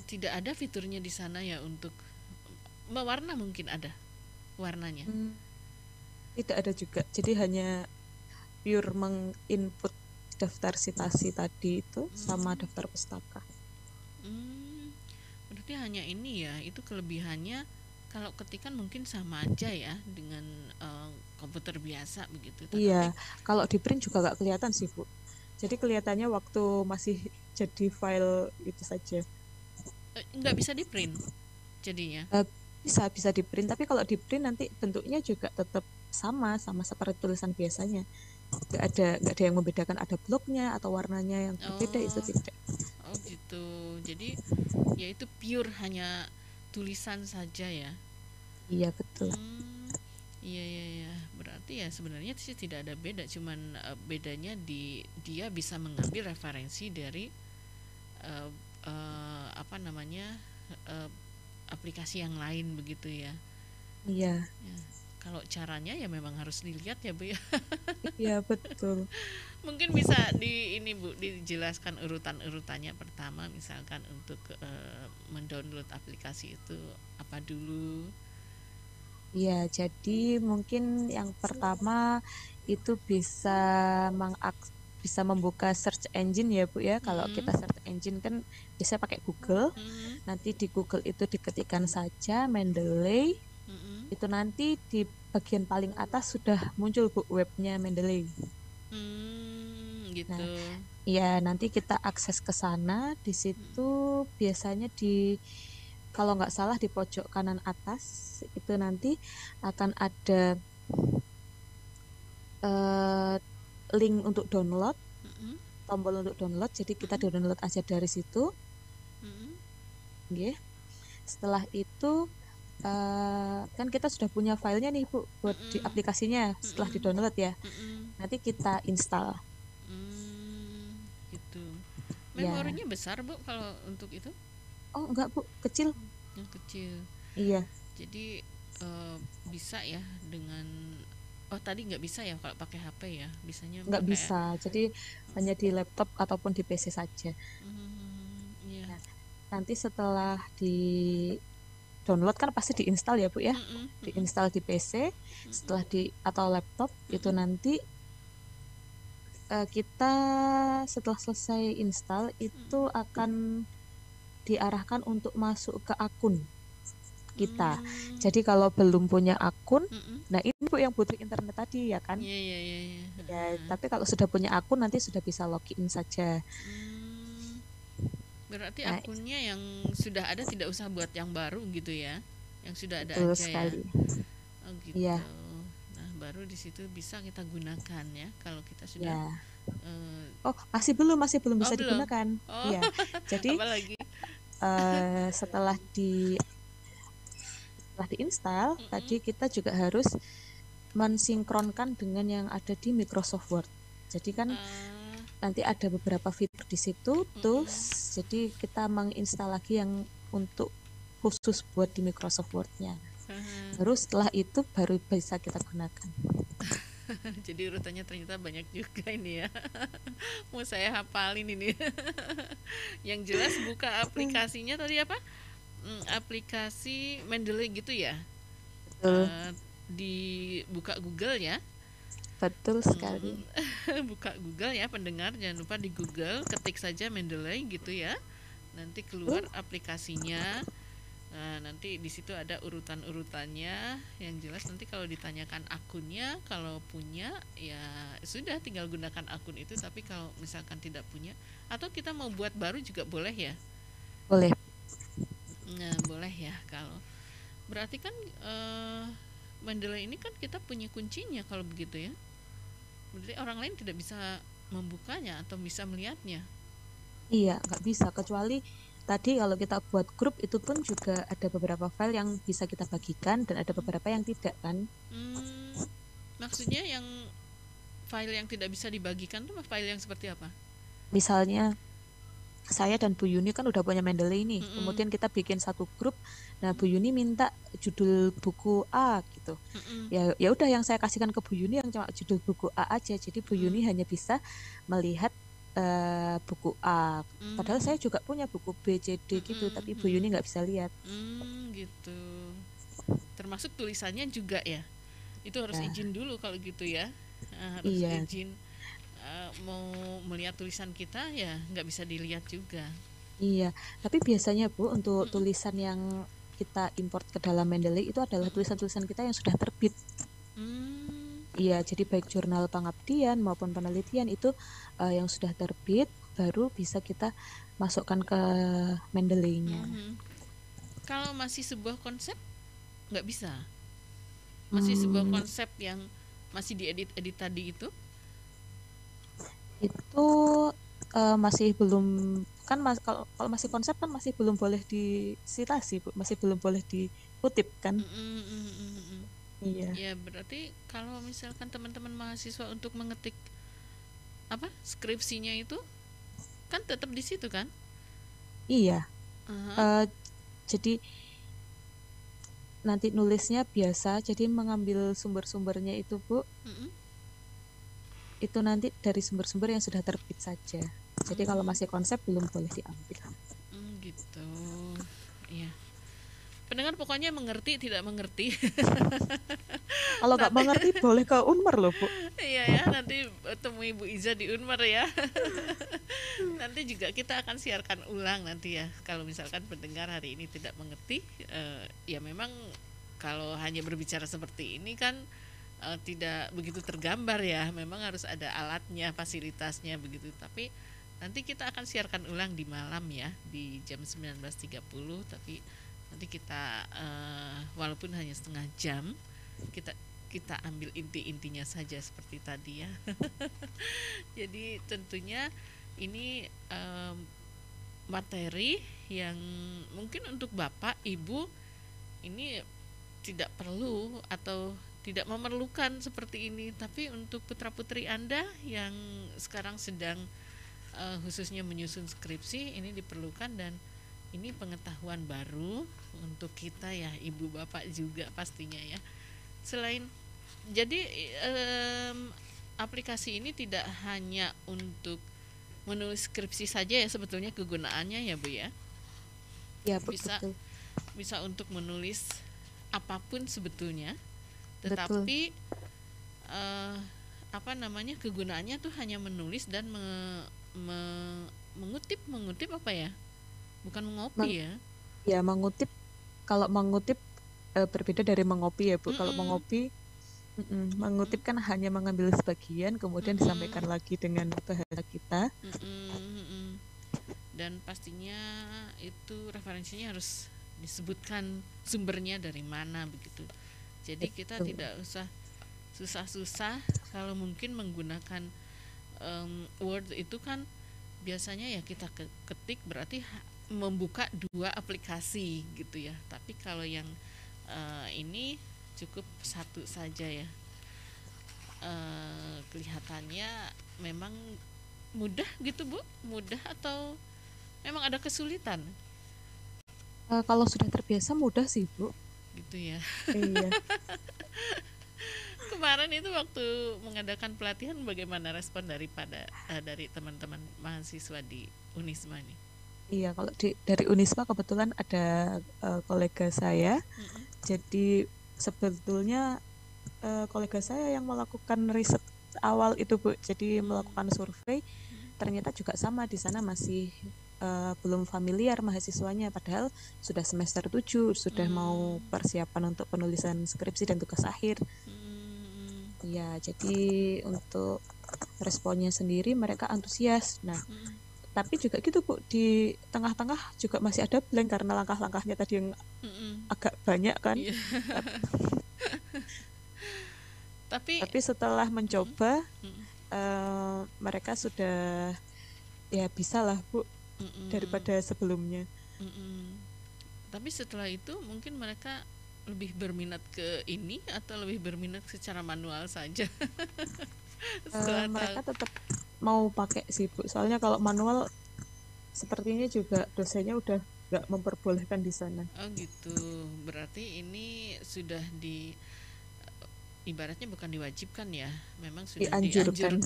E: tidak ada fiturnya di sana ya untuk mewarna, mungkin ada warnanya.
F: hmm, tidak ada juga. Jadi hanya pure menginput daftar citasi tadi itu sama
E: Hmm,
F: daftar pustaka.
E: hmm. Berarti hanya ini ya, itu kelebihannya. Kalau ketikan mungkin sama aja ya dengan komputer biasa begitu. Tetapi
F: Iya, kalau di print juga nggak kelihatan sih Bu. Jadi kelihatannya waktu masih jadi file itu saja.
E: nggak bisa di print jadinya.
F: Eh, bisa di print, tapi kalau di print nanti bentuknya juga tetap sama seperti tulisan biasanya. Nggak ada yang membedakan, ada bloknya atau warnanya yang berbeda, itu
E: Oh,
F: tidak.
E: oh gitu. Jadi ya itu pure hanya tulisan saja ya.
F: Iya betul.
E: Hmm, iya iya iya. Berarti ya sebenarnya sih tidak ada beda, cuman bedanya di dia bisa mengambil referensi dari eh, apa namanya, eh, aplikasi yang lain begitu ya.
F: Iya,
E: Ya. Kalau caranya ya memang harus dilihat ya, Bu ya.
F: iya betul.
E: Mungkin bisa di ini, Bu, dijelaskan urutan-urutannya. Pertama misalkan untuk mendownload aplikasi itu apa dulu.
F: Iya, jadi mungkin yang pertama itu bisa membuka search engine ya Bu ya. Kalau kita
E: Mm-mm,
F: search engine kan bisa pakai Google.
E: mm-mm,
F: Nanti di Google itu diketikkan saja Mendeley.
E: mm-mm.
F: Itu nanti di bagian paling atas sudah muncul Bu webnya Mendeley.
E: Gitu.
F: Nah, ya nanti kita akses ke sana. Di situ biasanya kalau nggak salah di pojok kanan atas itu nanti akan ada eh, link untuk download,
E: Mm-mm,
F: tombol untuk download. Jadi kita
E: mm-mm,
F: download aja dari situ,
E: mm-mm,
F: nggih. Setelah itu kan kita sudah punya filenya nih Bu buat di
E: mm-mm,
F: aplikasinya setelah
E: mm-mm,
F: di-download ya.
E: mm-mm.
F: Nanti kita install.
E: Gitu.
F: Ya.
E: Memorinya besar, Bu, kalau untuk itu?
F: Oh, enggak Bu, kecil.
E: Yang kecil.
F: Iya.
E: Jadi eh, bisa ya dengan tadi nggak bisa ya kalau pakai HP ya, bisanya
F: Nggak
E: pakai.
F: bisa. Jadi hanya di laptop ataupun di PC saja.
E: Iya.
F: Nah, nanti setelah di download kan pasti diinstal ya Bu ya. Diinstal di PC, setelah di atau laptop itu nanti kita setelah selesai install itu akan diarahkan untuk masuk ke akun kita. Jadi kalau belum punya akun, nah ini Bu yang butuh internet tadi ya kan?
E: Iya, iya, iya, iya.
F: Ya, tapi kalau sudah punya akun nanti sudah bisa login saja.
E: Berarti
F: Nah,
E: akunnya yang sudah ada tidak usah buat yang baru gitu ya, yang sudah ada
F: betul
E: aja
F: sekali.
E: ya. Oh gitu.
F: Iya.
E: Nah baru di situ bisa kita gunakan ya kalau kita sudah.
F: Ya.
E: eh,
F: Oh, masih belum bisa
E: belum.
F: digunakan.
E: Oh.
F: Iya. Jadi
E: Apalagi.
F: setelah diinstal, tadi kita juga harus mensinkronkan dengan yang ada di Microsoft Word. Jadi kan nanti ada beberapa fitur di situ, terus jadi kita menginstal lagi yang untuk khusus buat di Microsoft Word-nya. Terus setelah itu baru bisa kita gunakan.
E: Jadi urutannya ternyata banyak juga ini ya. Mau saya hafalin ini. Yang jelas buka aplikasinya tadi apa? Aplikasi Mendeley gitu ya.
F: Betul.
E: Dibuka Google ya.
F: Betul sekali.
E: Buka Google ya pendengar, jangan lupa di Google ketik saja Mendeley gitu ya. Nanti keluar aplikasinya. Nah, nanti di situ ada urutan-urutannya. Yang jelas nanti kalau ditanyakan akunnya, kalau punya ya sudah tinggal gunakan akun itu, tapi kalau misalkan tidak punya atau kita mau buat baru juga boleh ya.
F: Boleh.
E: Nah, boleh ya kalau. Berarti kan Mendeley ini kan kita punya kuncinya kalau begitu ya. Berarti orang lain tidak bisa membukanya atau bisa melihatnya.
F: Iya, nggak bisa kecuali tadi kalau kita buat grup itu pun juga ada beberapa file yang bisa kita bagikan dan ada beberapa yang tidak kan.
E: Maksudnya yang file yang tidak bisa dibagikan tuh file yang seperti apa?
F: Misalnya saya dan Bu Yuni kan udah punya Mendeley nih. Kemudian kita bikin satu grup. Nah, Bu Yuni minta judul buku A gitu. Ya udah yang saya kasihkan ke Bu Yuni yang cuma judul buku A aja. Jadi Bu Yuni hanya bisa melihat buku A. Padahal saya juga punya buku B, C, D gitu, tapi Bu Yuni nggak bisa lihat.
E: Gitu. Termasuk tulisannya juga ya. Itu harus izin dulu kalau gitu ya. Harus izin. Mau melihat tulisan kita ya nggak bisa dilihat juga.
F: Iya, tapi biasanya Bu untuk tulisan yang kita import ke dalam Mendeley itu adalah tulisan-tulisan kita yang sudah terbit. Iya, jadi baik jurnal pengabdian maupun penelitian itu yang sudah terbit baru bisa kita masukkan ke Mendeley-nya.
E: Kalau masih sebuah konsep nggak bisa. Masih sebuah konsep yang masih diedit-edit tadi itu
F: masih belum kan kalau masih konsep kan masih belum boleh disitasi Bu, masih belum boleh dikutip kan. Iya.
E: Ya berarti kalau misalkan teman-teman mahasiswa untuk mengetik apa skripsinya itu kan tetap di situ kan?
F: Iya. Jadi nanti nulisnya biasa, jadi mengambil sumber-sumbernya itu Bu. Itu nanti dari sumber-sumber yang sudah terbit saja. Jadi kalau masih konsep belum boleh diambil.
E: Gitu. Iya. Pendengar pokoknya mengerti tidak mengerti.
F: Kalau nggak mengerti boleh ke Unmer loh Bu.
E: Iya ya, nanti temui Bu Iza di Unmer ya. Nanti juga kita akan siarkan ulang nanti ya. Kalau misalkan pendengar hari ini tidak mengerti, ya memang kalau hanya berbicara seperti ini kan tidak begitu tergambar ya. Memang harus ada alatnya, fasilitasnya begitu. Tapi nanti kita akan siarkan ulang di malam ya, di jam 19.30. Tapi nanti kita walaupun hanya setengah jam, kita ambil inti-intinya saja seperti tadi ya. Jadi tentunya ini materi yang mungkin untuk Bapak, Ibu ini tidak perlu atau tidak memerlukan seperti ini, tapi untuk putra-putri Anda yang sekarang sedang khususnya menyusun skripsi ini diperlukan dan ini pengetahuan baru untuk kita ya, ibu bapak juga pastinya ya. Selain jadi aplikasi ini tidak hanya untuk menulis skripsi saja ya sebetulnya kegunaannya ya Bu ya.
F: Ya, Bu,
E: Bisa
F: betul.
E: bisa untuk menulis apapun sebetulnya,
F: Betul.
E: tetapi kegunaannya tuh hanya menulis dan mengutip apa ya, bukan mengopi ya.
F: Ya, mengutip. Kalau mengutip berbeda dari mengopi ya, Bu. Kalau
E: Mm-mm.
F: mengopi, mengutip kan hanya mengambil sebagian kemudian
E: Mm-mm.
F: disampaikan lagi dengan bahasa kita.
E: Mm-mm. Dan pastinya itu referensinya harus disebutkan sumbernya dari mana begitu. Jadi kita
F: Betul.
E: tidak usah susah-susah. Kalau mungkin menggunakan Word itu kan biasanya ya kita ketik berarti membuka 2 aplikasi gitu ya. Tapi kalau yang ini cukup satu saja ya. Kelihatannya memang mudah gitu Bu? Mudah atau memang ada kesulitan
F: Kalau sudah terbiasa mudah sih, Bu.
E: gitu ya?
F: Iya.
E: Kemarin itu waktu mengadakan pelatihan bagaimana respon dari teman-teman mahasiswa di Unisma nih?
F: Iya, kalau dari Unisma kebetulan ada kolega saya.
E: Mm-mm.
F: Jadi sebetulnya kolega saya yang melakukan riset awal itu, Bu. Jadi melakukan survei, ternyata juga sama di sana masih belum familiar mahasiswanya, padahal sudah semester 7, sudah mau persiapan untuk penulisan skripsi dan tugas akhir.
E: Mm,
F: Ya, jadi untuk responnya sendiri mereka antusias. Nah, tapi juga gitu, Bu, di tengah-tengah juga masih ada blank karena langkah-langkahnya tadi yang agak banyak kan.
E: Iya. Tapi
F: Tapi setelah mencoba mereka sudah ya bisa lah, Bu, daripada sebelumnya.
E: tapi setelah itu mungkin mereka lebih berminat ke ini atau lebih berminat secara manual saja. Setelah
F: Mereka
E: tahu.
F: tetap mau pakai sih, Bu. Soalnya kalau manual sepertinya juga dosennya udah nggak memperbolehkan di sana.
E: Oh gitu. Berarti ini sudah ibaratnya bukan diwajibkan ya, memang sudah
F: Dianjurkan.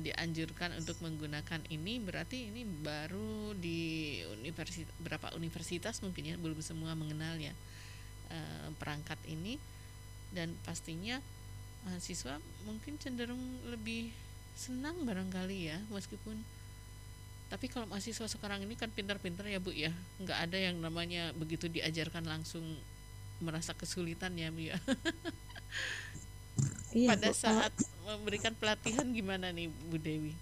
E: dianjurkan untuk menggunakan ini. Berarti ini baru di berapa universitas mungkin ya, belum semua mengenal ya perangkat ini, dan pastinya mahasiswa mungkin cenderung lebih senang barangkali ya, meskipun tapi kalau mahasiswa sekarang ini kan pintar-pintar ya Bu ya, nggak ada yang namanya begitu diajarkan langsung merasa kesulitan ya Bu ya.
F: Iya,
E: Pada
F: Bu.
E: saat memberikan pelatihan gimana nih Bu Dewi?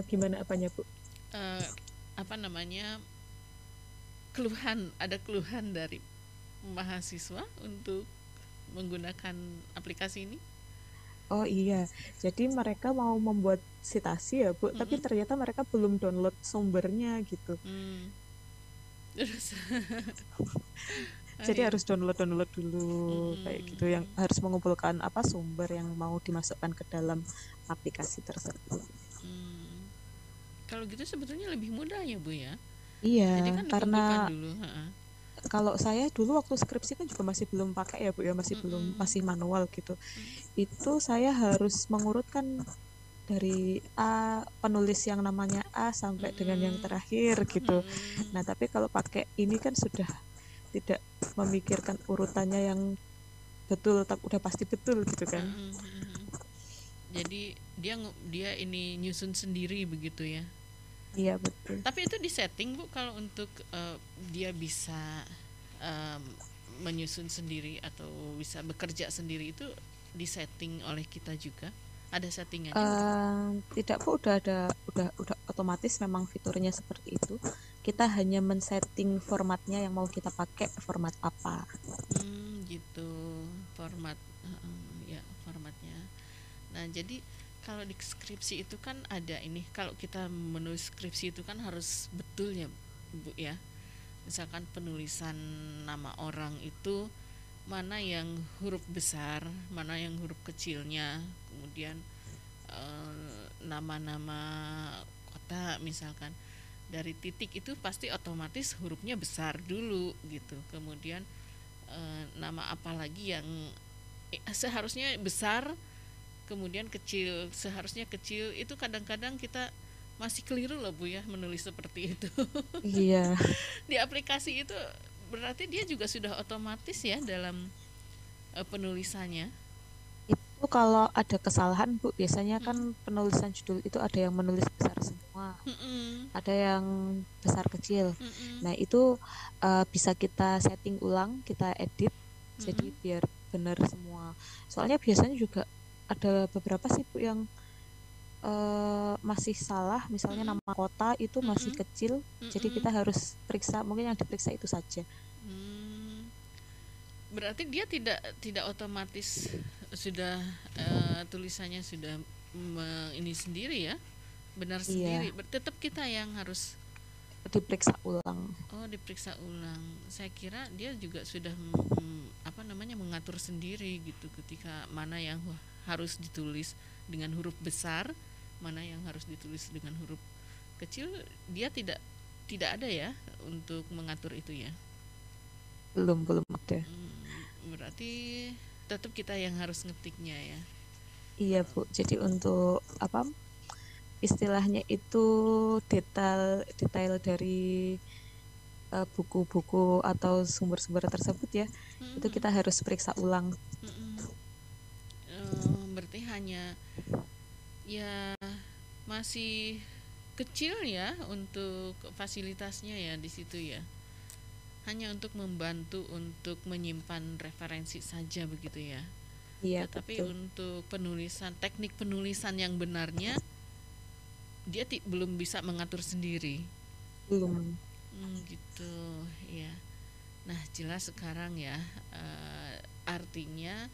F: Gimana apanya, Bu?
E: Apa namanya, ada keluhan dari mahasiswa untuk menggunakan aplikasi ini?
F: Oh iya, jadi mereka mau membuat citasi ya, Bu, tapi ternyata mereka belum download sumbernya gitu.
E: Terus
F: Jadi harus download dulu kayak gitu, yang harus mengumpulkan apa sumber yang mau dimasukkan ke dalam aplikasi tersebut.
E: Kalau gitu sebetulnya lebih mudah ya Bu ya.
F: Iya,
E: Jadi kan
F: karena
E: dikumpulkan dulu.
F: kalau saya dulu waktu skripsi kan juga masih belum pakai ya, Bu ya, masih manual gitu. Itu saya harus mengurutkan dari penulis yang namanya A sampai dengan yang terakhir gitu. Nah, tapi kalau pakai ini kan sudah tidak memikirkan urutannya yang betul, udah pasti betul gitu kan.
E: Jadi dia ini nyusun sendiri begitu ya.
F: Iya, betul.
E: Tapi itu disetting Bu, kalau untuk dia bisa menyusun sendiri atau bisa bekerja sendiri, itu disetting oleh kita juga? Ada settingannya?
F: Tidak, Bu, udah otomatis memang fiturnya seperti itu. Kita hanya men-setting formatnya yang mau kita pakai format apa.
E: Gitu, format ya formatnya. Nah, jadi kalau di skripsi itu kan ada ini, kalau kita menulis skripsi itu kan harus betul ya Bu ya. Misalkan penulisan nama orang itu mana yang huruf besar, mana yang huruf kecilnya, kemudian nama-nama kota misalkan, dari titik itu pasti otomatis hurufnya besar dulu gitu. Kemudian nama apa lagi yang seharusnya besar, kemudian kecil, seharusnya kecil, itu kadang-kadang kita masih keliru loh Bu ya menulis seperti itu.
F: Iya,
E: Di aplikasi itu berarti dia juga sudah otomatis ya dalam penulisannya.
F: itu kalau ada kesalahan Bu, biasanya kan penulisan judul itu ada yang menulis besar semua,
E: Mm-mm,
F: ada yang besar kecil.
E: mm-mm,
F: Nah, itu bisa kita setting ulang, kita edit, jadi
E: mm-mm,
F: biar benar semua. Soalnya biasanya juga ada beberapa sih Bu yang masih salah, misalnya
E: mm-mm,
F: nama kota itu masih
E: mm-mm,
F: kecil, jadi
E: mm-mm.
F: kita harus periksa, mungkin yang diperiksa itu saja.
E: Hmm, berarti dia tidak otomatis sudah tulisannya sudah ini sendiri ya, benar
F: Iya,
E: sendiri. Tetap kita yang harus
F: diperiksa ulang.
E: diperiksa ulang. Saya kira dia juga sudah apa namanya mengatur sendiri gitu ketika mana yang harus ditulis dengan huruf besar, mana yang harus ditulis dengan huruf kecil. Dia tidak ada ya untuk mengatur itu ya.
F: Belum ada.
E: Berarti tetap kita yang harus ngetiknya ya.
F: Iya Bu, jadi untuk apa istilahnya itu detail detail dari buku-buku atau sumber-sumber tersebut ya, itu
E: Mm-mm,
F: kita harus periksa ulang.
E: mm-mm. Berarti hanya ya masih kecil ya untuk fasilitasnya ya di situ ya. Hanya untuk membantu untuk menyimpan referensi saja begitu ya.
F: Iya
E: Tetapi
F: betul.
E: untuk penulisan, teknik penulisan yang benarnya dia belum bisa mengatur sendiri.
F: Belum.
E: Gitu ya. Nah, jelas sekarang ya, artinya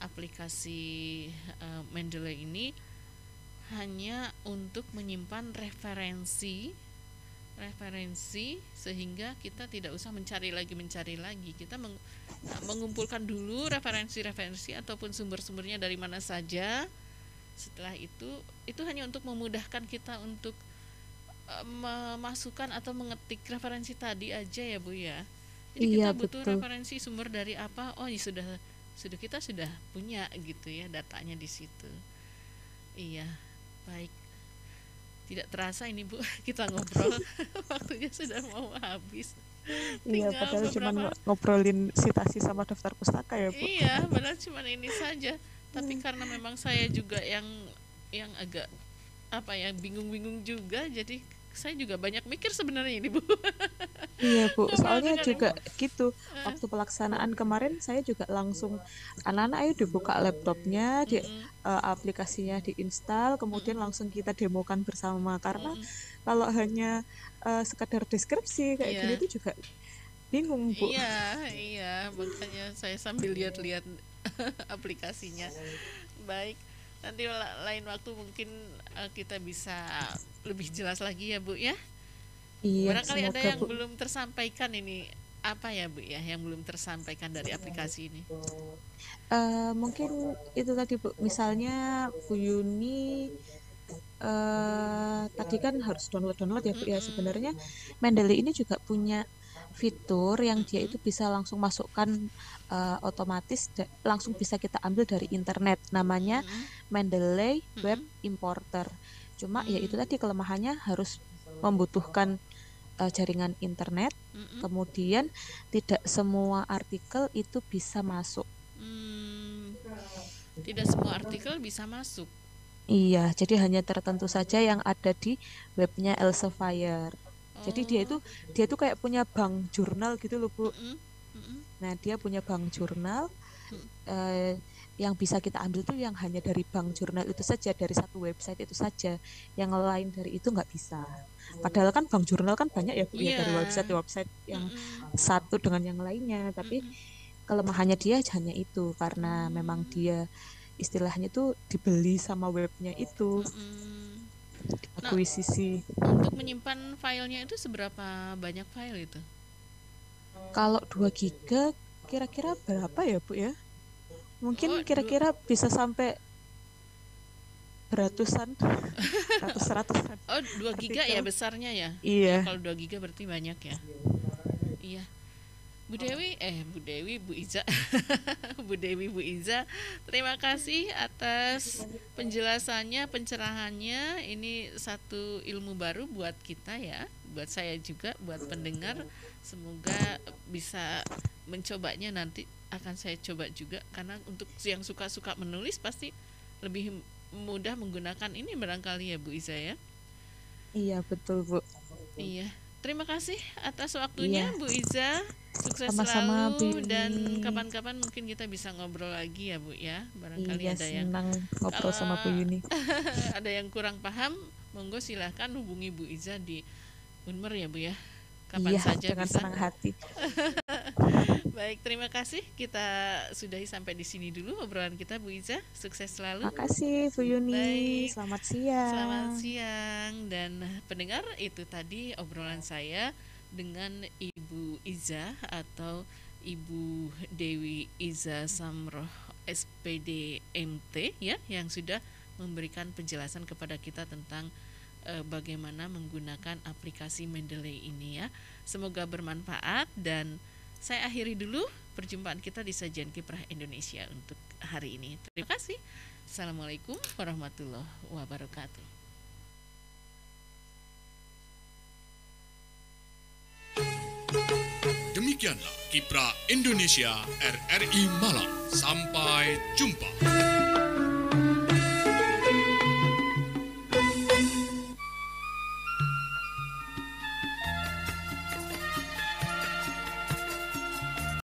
E: aplikasi Mendeley ini hanya untuk menyimpan referensi sehingga kita tidak usah mencari lagi. Kita mengumpulkan dulu referensi ataupun sumber-sumbernya dari mana saja. Setelah itu hanya untuk memudahkan kita untuk memasukkan atau mengetik referensi tadi aja ya Bu ya. Jadi
F: Iya
E: kita butuh
F: betul.
E: referensi sumber dari apa? Oh, ya kita sudah punya gitu ya datanya di situ. Iya, baik. Tidak terasa ini Bu, kita ngobrol waktunya sudah mau habis.
F: Iya,
E: Tinggal
F: padahal cuma
E: beberapa.
F: ngobrolin citasi sama daftar pustaka ya Bu.
E: Iya, benar cuma ini saja. Tapi karena memang saya juga yang agak apa ya bingung-bingung juga, jadi saya juga banyak mikir sebenarnya ini Bu.
F: Iya Bu,
E: Ngobrol
F: soalnya
E: dengan
F: juga gitu. Waktu pelaksanaan kemarin saya juga langsung anak-anak ayo dibuka laptopnya, di
E: Mm-mm,
F: aplikasinya diinstal, kemudian
E: mm-mm,
F: langsung kita demokan bersama. Karena
E: mm-mm.
F: kalau hanya sekadar deskripsi kayak gini
E: Iya,
F: tuh juga bingung Bu.
E: iya, makanya saya sambil lihat-lihat aplikasinya. Baik, nanti lain waktu mungkin kita bisa lebih jelas lagi ya Bu ya.
F: Iya,
E: Barangkali ada
F: semoga
E: yang
F: Bu.
E: belum tersampaikan ini apa ya Bu ya, yang belum tersampaikan dari aplikasi ini.
F: Mungkin itu tadi Bu, misalnya Bu Yuni tadi kan harus download ya Bu ya.
E: Mm-mm,
F: Sebenarnya Mendeley ini juga punya fitur yang dia
E: mm-mm,
F: itu bisa langsung masukkan otomatis langsung bisa kita ambil dari internet, namanya
E: mm-mm,
F: Mendeley Web
E: mm-mm,
F: Importer. Cuma ya itu
E: mm,
F: tadi kelemahannya harus membutuhkan jaringan internet,
E: mm-mm,
F: kemudian tidak semua artikel itu bisa masuk.
E: mm. Tidak semua artikel bisa masuk.
F: Iya, jadi hanya tertentu saja yang ada di webnya Elsevier. Jadi
E: Oh,
F: dia tuh kayak punya bank jurnal gitu loh Bu.
E: mm-mm, mm-mm,
F: Nah, dia punya bank jurnal
E: mm.
F: eh, yang bisa kita ambil tuh yang hanya dari bank jurnal itu saja, dari satu website itu saja. Yang lain dari itu nggak bisa. Padahal kan bank jurnal kan banyak ya Bu ya,
E: Iya,
F: dari website yang
E: mm-mm,
F: satu dengan yang lainnya. Tapi
E: mm-mm,
F: kelemahannya dia hanya itu karena memang
E: mm,
F: dia istilahnya tuh dibeli sama webnya itu,
E: mm-mm. Nah,
F: akuisisi.
E: untuk menyimpan filenya itu seberapa banyak file itu?
F: Kalau 2 giga kira-kira berapa ya Bu ya?
E: Oh,
F: Mungkin kira-kira bisa sampai beratusan, ratusan.
E: Oh, 2 giga ya
F: Artikel.
E: besarnya ya?
F: Iya.
E: Kalau 2 giga berarti banyak ya. Iya. Bu Dewi, Bu Iza. Bu Dewi, Bu Iza, terima kasih atas penjelasannya, pencerahannya. Ini satu ilmu baru buat kita ya, buat saya juga, buat pendengar. Semoga bisa mencobanya, nanti akan saya coba juga, karena untuk yang suka-suka menulis pasti lebih mudah menggunakan ini barangkali ya Bu Iza ya.
F: Iya, betul, Bu.
E: Iya. Terima kasih atas waktunya
F: Iya.
E: Bu Iza. Sukses
F: Sama-sama, Bu
E: selalu, dan
F: Yuni.
E: kapan-kapan mungkin kita bisa ngobrol lagi ya Bu ya. Barangkali
F: Iya,
E: ada yang
F: senang ngobrol sama Bu Yuni.
E: ada yang kurang paham, monggo silahkan hubungi Bu Iza di Unmer ya Bu ya. Kapan
F: Iya,
E: saja
F: dengan
E: bisa.
F: senang hati.
E: Baik, terima kasih. Kita sudahi sampai di sini dulu obrolan kita Bu Iza. Sukses selalu.
F: Makasih Bu Yuni.
E: Baik.
F: Selamat siang.
E: Selamat siang, dan pendengar, itu tadi obrolan saya dengan Ibu Iza atau Ibu Dewi Iza Samroh SPD MT ya, yang sudah memberikan penjelasan kepada kita tentang bagaimana menggunakan aplikasi Mendeley ini ya. Semoga bermanfaat, dan saya akhiri dulu perjumpaan kita di Sajian Kiprah Indonesia untuk hari ini. Terima kasih. Assalamualaikum warahmatullahi wabarakatuh.
D: Demikianlah Kiprah Indonesia RRI Malang. Sampai jumpa.